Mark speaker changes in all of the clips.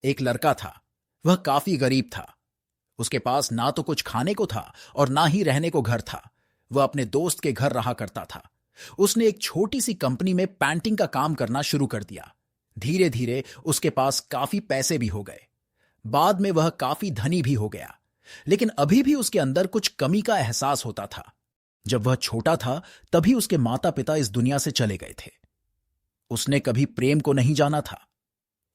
Speaker 1: एक लड़का था। वह काफी गरीब था। उसके पास ना तो कुछ खाने को था और ना ही रहने को घर था। वह अपने दोस्त के घर रहा करता था। उसने एक छोटी सी कंपनी में पेंटिंग का काम करना शुरू कर दिया। धीरे धीरे उसके पास काफी पैसे भी हो गए। बाद में वह काफी धनी भी हो गया। लेकिन अभी भी उसके अंदर कुछ कमी का एहसास होता था। जब वह छोटा था तभी उसके माता पिता इस दुनिया से चले गए थे। उसने कभी प्रेम को नहीं जाना था।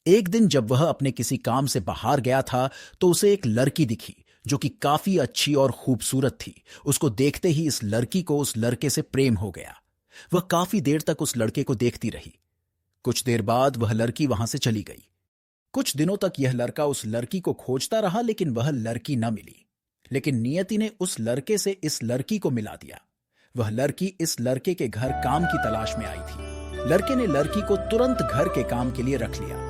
Speaker 1: एक दिन जब वह अपने किसी काम से बाहर गया था तो उसे एक लड़की दिखी जो कि काफी अच्छी और खूबसूरत थी। उसको देखते ही इस लड़की को उस लड़के से प्रेम हो गया। वह काफी देर तक उस लड़के को देखती रही। कुछ देर बाद वह लड़की वहां से चली गई। कुछ दिनों तक यह लड़का उस लड़की को खोजता रहा लेकिन वह लड़की न मिली। लेकिन नियति ने उस लड़के से इस लड़की को मिला दिया। वह लड़की इस लड़के के घर काम की तलाश में आई थी। लड़के ने लड़की को तुरंत घर के काम के लिए रख लिया।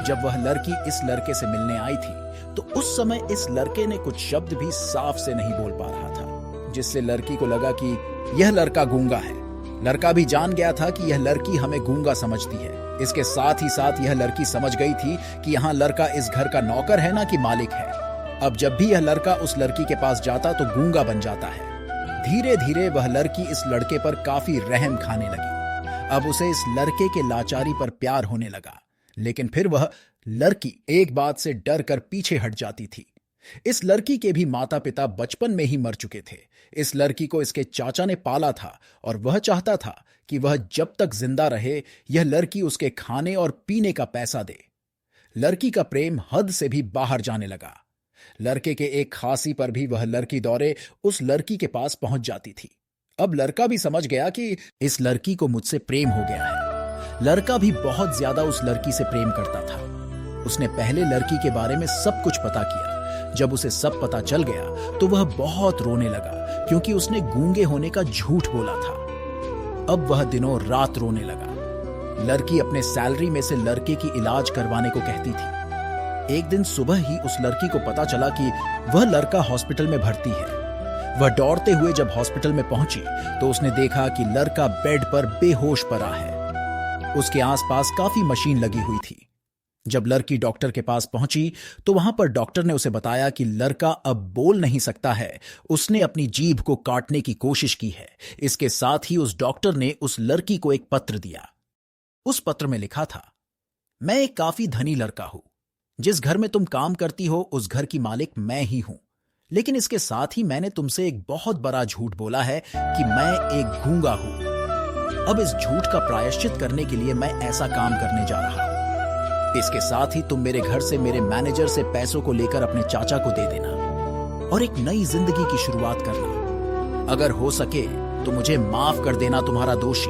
Speaker 1: जब वह लड़की इस लड़के से मिलने आई थी तो उस समय इस लड़के ने कुछ शब्द भी साफ से नहीं बोल पा रहा था, जिससे लड़की को लगा कि यह लड़का गूंगा है। लड़का भी जान गया था कि यह लड़की हमें गूंगा समझती है। इसके साथ ही साथ यह लड़की समझ गई थी कि यहाँ लड़का इस घर का नौकर है ना कि मालिक है। अब जब भी यह लड़का उस लड़की के पास जाता तो गूंगा बन जाता है। धीरे धीरे वह लड़की इस लड़के पर काफी रहम खाने लगी। अब उसे इस लड़के के लाचारी पर प्यार होने लगा। लेकिन फिर वह लड़की एक बात से डर कर पीछे हट जाती थी। इस लड़की के भी माता पिता बचपन में ही मर चुके थे। इस लड़की को इसके चाचा ने पाला था और वह चाहता था कि वह जब तक जिंदा रहे यह लड़की उसके खाने और पीने का पैसा दे। लड़की का प्रेम हद से भी बाहर जाने लगा। लड़के के एक खांसी पर भी वह लड़की दौड़े उस लड़की के पास पहुंच जाती थी। अब लड़का भी समझ गया कि इस लड़की को मुझसे प्रेम हो गया है। लड़का भी बहुत ज्यादा उस लड़की से प्रेम करता था। उसने पहले लड़की के बारे में सब कुछ पता किया। जब उसे सब पता चल गया तो वह बहुत रोने लगा क्योंकि उसने गूंगे होने का झूठ बोला था। अब वह दिनों रात रोने लगा। लड़की अपने सैलरी में से लड़के की इलाज करवाने को कहती थी। एक दिन सुबह ही उस लड़की को पता चला कि वह लड़का हॉस्पिटल में भर्ती है। वह दौड़ते हुए जब हॉस्पिटल में पहुंची तो उसने देखा कि लड़का बेड पर बेहोश पड़ा है। उसके आसपास काफी मशीन लगी हुई थी। जब लड़की डॉक्टर के पास पहुंची तो वहां पर डॉक्टर ने उसे बताया कि लड़का अब बोल नहीं सकता है। उसने अपनी जीभ को काटने की कोशिश की है। इसके साथ ही उस डॉक्टर ने उस लड़की को एक पत्र दिया। उस पत्र में लिखा था, मैं एक काफी धनी लड़का हूं। जिस घर में तुम काम करती हो उस घर की मालिक मैं ही हूं। लेकिन इसके साथ ही मैंने तुमसे एक बहुत बड़ा झूठ बोला है कि मैं एक गूंगा हूं। अब इस झूठ का प्रायश्चित करने के लिए मैं ऐसा काम करने जा रहा हूं। इसके साथ ही तुम मेरे घर से मेरे मैनेजर से पैसों को लेकर अपने चाचा को दे देना और एक नई जिंदगी की शुरुआत करना। अगर हो सके तो मुझे माफ कर देना तुम्हारा दोषी।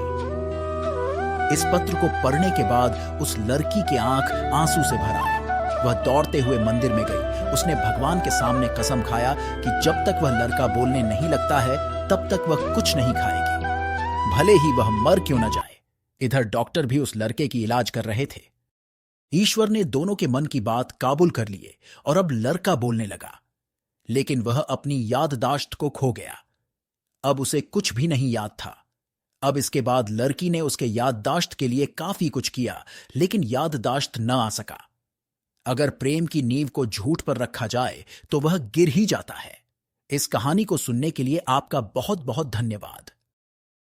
Speaker 1: इस पत्र को पढ़ने के बाद उस लड़की की आंख आंसू से भर आई। वह दौड़ते हुए मंदिर में गई। उसने भगवान के सामने कसम खाया कि जब तक वह लड़का बोलने नहीं लगता है तब तक वह कुछ नहीं खाएगी, भले ही वह मर क्यों न जाए। इधर डॉक्टर भी उस लड़के की इलाज कर रहे थे। ईश्वर ने दोनों के मन की बात काबुल कर लिए और अब लड़का बोलने लगा। लेकिन वह अपनी याददाश्त को खो गया। अब उसे कुछ भी नहीं याद था। अब इसके बाद लड़की ने उसके याददाश्त के लिए काफी कुछ किया लेकिन याददाश्त न आ सका। अगर प्रेम की नींव को झूठ पर रखा जाए तो वह गिर ही जाता है। इस कहानी को सुनने के लिए आपका बहुत बहुत धन्यवाद।